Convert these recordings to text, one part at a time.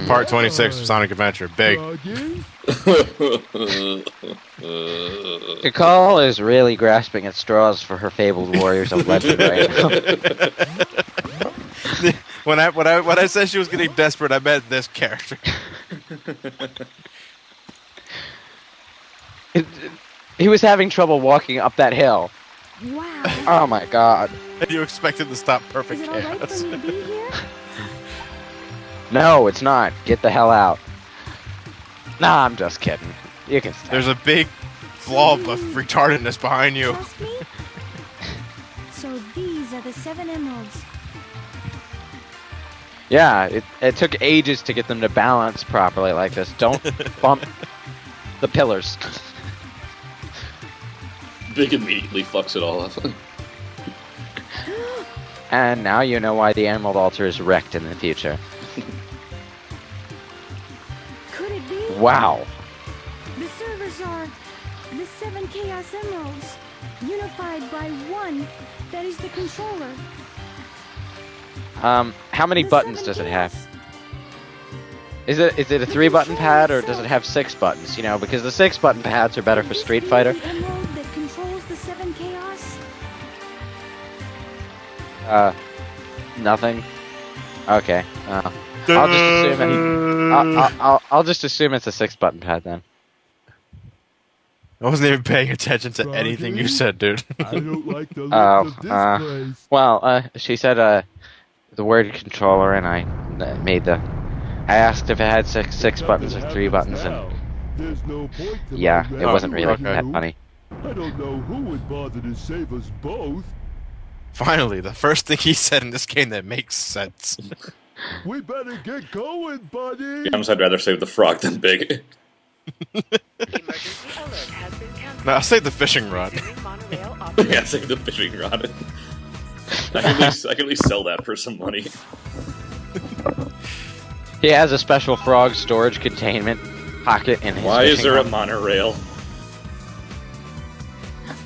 Part 26 of Sonic Adventure. Big. Kakal is really grasping at straws for her fabled warriors of legend right now. When I said she was getting desperate, I meant this character. He was having trouble walking up that hill. Wow. Oh my god. And you expected to stop perfect Is it alright chaos. for me to be here? No, it's not. Get the hell out. Nah, I'm just kidding. You can stay. There's a big blob of retardedness behind you. Trust me? So these are the 7 emeralds. Yeah, it took ages to get them to balance properly like this. Don't bump the pillars. Big immediately fucks it all up. And now you know why the Emerald Altar is wrecked in the future. Could it be? Wow. The servers are the 7 Chaos Emeralds, unified by one that is the controller. How many The buttons 7 does it have? chaos. Is it a 3-button pad or does it have 6 buttons? You know, because the 6-button pads are better for Could this Street be Fighter. the emerald that controls the 7 Chaos? Nothing. Okay. I'll just assume I'll just assume it's a 6-button pad then. I wasn't even paying attention to anything you said, dude. I don't like the look Oh, of this place. Well, she said the word controller, and I made the. I asked if it had six buttons or 3 buttons, and There's no point to yeah, my it wasn't really okay. that funny. I don't know who would bother to save us both. Finally, the first thing he said in this game that makes sense. We better get going, buddy. Honestly, I'd rather save the frog than Big. Emergency alert has been canceled. No, I'll save the fishing rod. Resuming monorail Yeah, operation. save the fishing rod. I can at least sell that for some money. He has a special frog storage containment pocket in his. Why is fishing there a rod. monorail?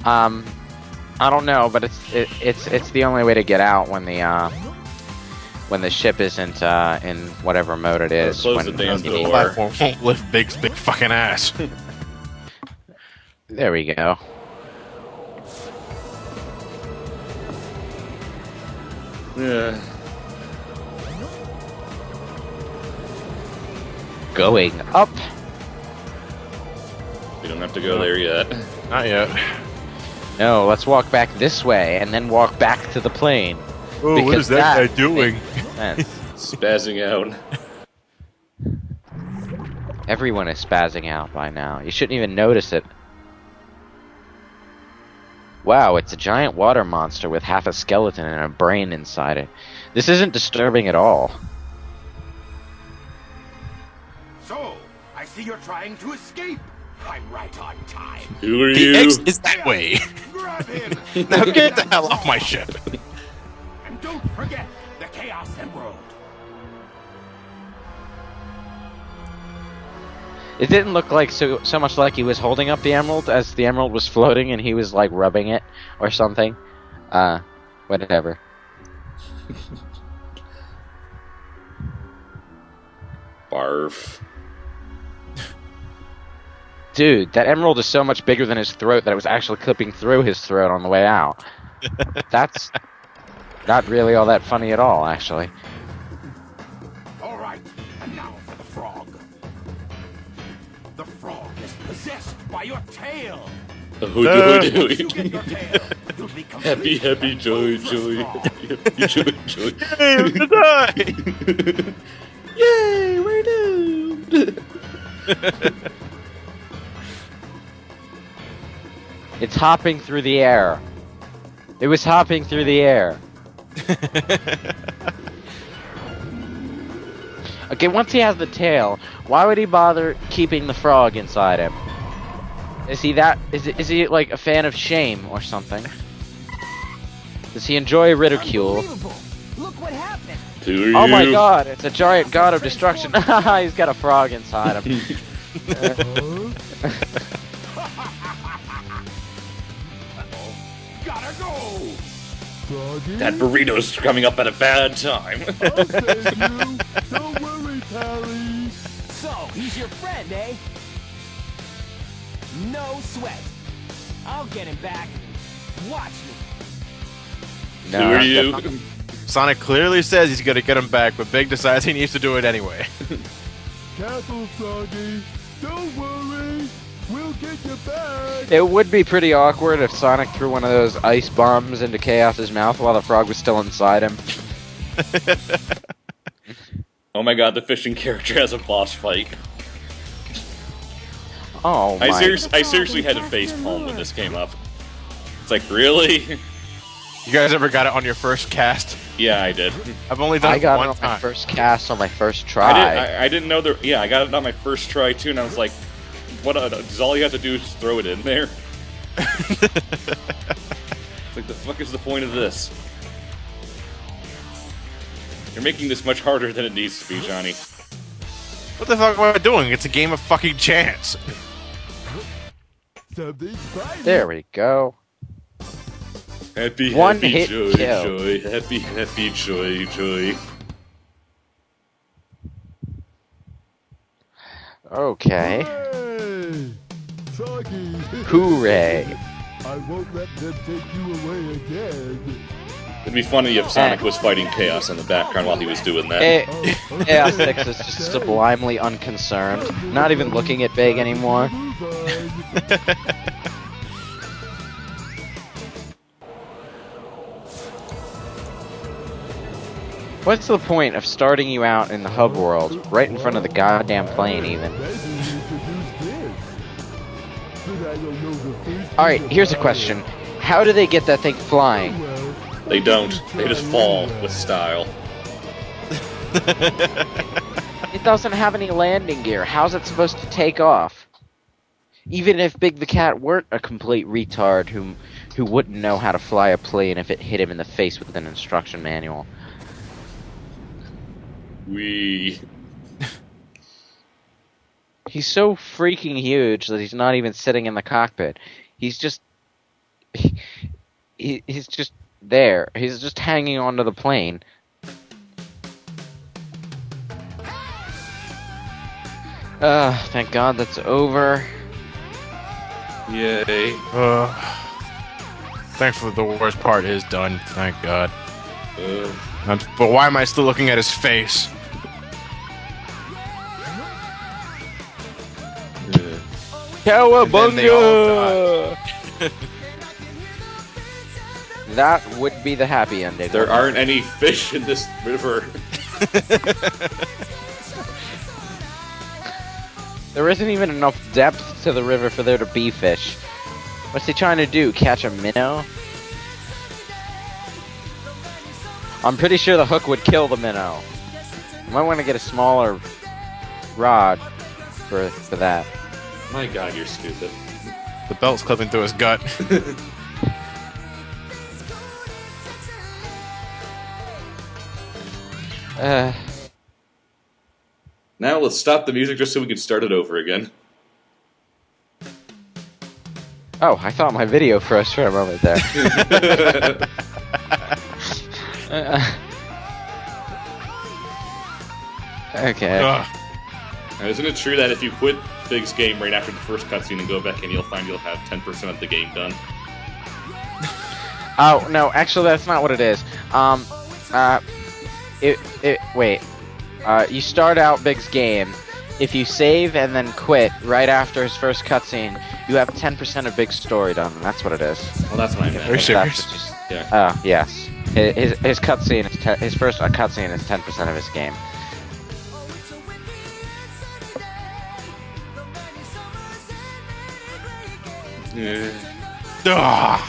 I don't know, but it's the only way to get out when the ship isn't in whatever mode it is. Close when the damn you need- door. Platform won't lift Big's big fucking ass. There we go. Yeah. Going up. We don't have to go there yet. Not yet. No, let's walk back this way and then walk back to the plane. Oh, what Because is that guy that doing? makes sense. Spazzing out. Everyone is spazzing out by now. You shouldn't even notice it. Wow, it's a giant water monster with half a skeleton and a brain inside it. This isn't disturbing at all. So, I see you're trying to escape. I'm right on time. Who are The you? exit is that way. Grab him! Now get the hell off my ship. And don't forget the Chaos Emerald. It didn't look like so much like he was holding up the emerald as the emerald was floating and he was like rubbing it or something. Whatever. Barf. Dude, that emerald is so much bigger than his throat that it was actually clipping through his throat on the way out. That's not really all that funny at all, actually. All right, and now for the frog. The frog is possessed by your tail. Who Get do? your tail. You'll be Happy, completely happy, joy, joy. frog. Happy, joy, joy. Hey, I'm gonna die. Yay, we're doomed! It's hopping through the air. It was hopping through the air. Okay, once he has the tail, why would he bother keeping the frog inside him? Is he like a fan of shame or something? Does he enjoy ridicule? Look what happened. Who are you? Oh my god, it's a giant god of destruction. He's got a frog inside him. Gotta go. Froggy, That burrito's coming up at a bad time. I'll save you. Don't worry, He's your friend, eh? No sweat. I'll get him back. Watch me. No, Who are you? definitely- Sonic clearly says he's gonna get him back, but Big decides he needs to do it anyway. Careful, Froggy. Don't worry. We'll get you back. It would be pretty awkward if Sonic threw one of those ice bombs into Chaos's mouth while the frog was still inside him. Oh my god, the fishing character has a boss fight. Oh my. I seriously had to facepalm when this came up. It's like, really? You guys ever got it on your first cast? Yeah, I did. I've only done I it got one it on my time. first cast on my first try. I didn't know there. Yeah, I got it on my first try too, and I was like, "What? Does all you have to do is throw it in there?" It's like, the fuck is the point of this? You're making this much harder than it needs to be, Johnny. What the fuck am I doing? It's a game of fucking chance. Something's biting. There we go. Happy, One happy, hit joy, kill. joy, happy, happy, joy, joy. Okay. Hooray! Froggy. Hooray. I won't let them take you away again. It'd be funny if Sonic was fighting Chaos in the background while he was doing that. Chaos 6 is just sublimely unconcerned. Not even looking at Big anymore. Move on. What's the point of starting you out in the hub world, right in front of the goddamn plane even? Maybe introduce this. But I don't know the first Alright, thing here's a about question. How do they get that thing flying? it. Well, They don't. They just fall with style. It doesn't have any landing gear. How's it supposed to take off? Even if Big the Cat weren't a complete retard who wouldn't know how to fly a plane if it hit him in the face with an instruction manual. We. He's so freaking huge that he's not even sitting in the cockpit. He's just... he's just there. He's just hanging onto the plane. Thank God that's over. Yay. Thankfully, the worst part is done. Thank God. Uh, But why am I still looking at his face? Cowabunga! they all That would be the happy ending. there aren't any fish in this river. There isn't even enough depth to the river for there to be fish. What's he trying to do? Catch a minnow? I'm pretty sure the hook would kill the minnow. You might want to get a smaller rod for that. My god, you're stupid. The belt's clipping through his gut. Now let's stop the music just so we can start it over again. Oh, I thought my video froze for a moment there. Okay. Ugh. Now, isn't it true that if you quit Big's game right after the first cutscene and go back in, you'll find you'll have 10% of the game done? Oh, no, actually that's not what it is. Wait. You start out Big's game. If you save and then quit right after his first cutscene, you have 10% of Big's story done. That's what it is. Well, that's what I meant. Are you serious? That's just, Yeah. yes. His cutscene is his first cutscene is 10% of his game. Ugh.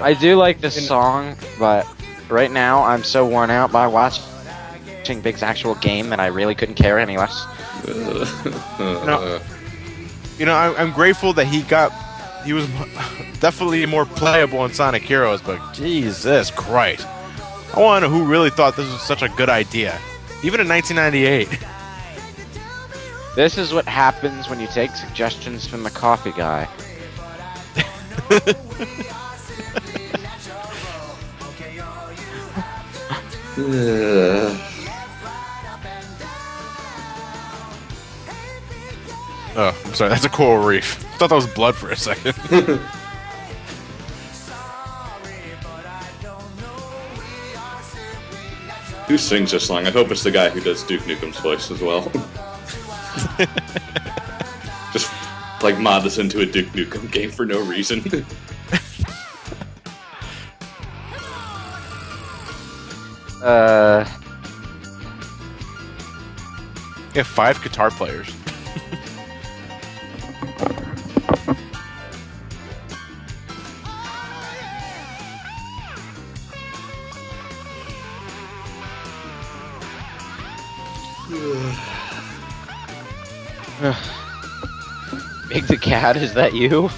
I do like this song, but right now I'm so worn out by watching Big's actual game that I really couldn't care any less. No. You know, I'm grateful that he was definitely more playable in Sonic Heroes, but Jesus Christ. I want to know who really thought this was such a good idea. Even in 1998. This is what happens when you take suggestions from the coffee guy. Oh, I'm sorry, that's a coral reef. I thought that was blood for a second. Who sings this song? I hope it's the guy who does Duke Nukem's voice as well. Just like mod this into a Duke Nukem game for no reason. You have 5 guitar players. Big the cat, is that you?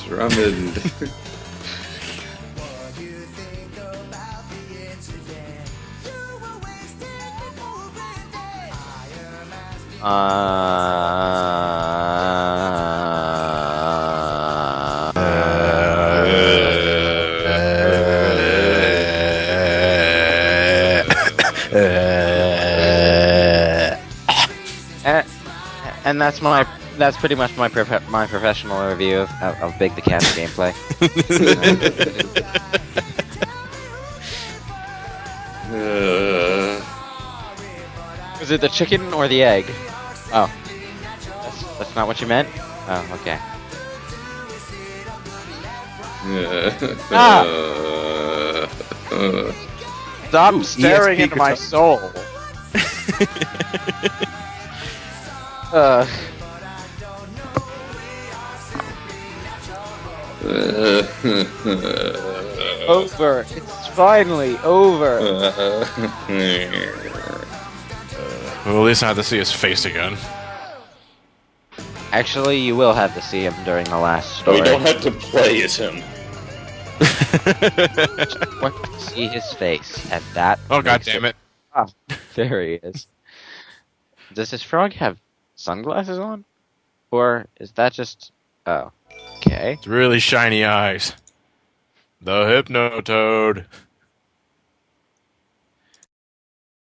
Drummond. And that's pretty much my professional review of Big the Cat's gameplay. Was it the chicken or the egg? Oh, that's not what you meant. Oh, okay. Stop staring ESP into my guitar. soul. Over. It's finally over. Well, at least I have to see his face again. Actually, you will have to see him during the last story. We don't have to play as him. Want to see his face, and that. Oh, god makes damn it. Ah, there he is. Does this frog have sunglasses on? Or is that just... Oh. Okay. It's really shiny eyes. The Hypnotoad.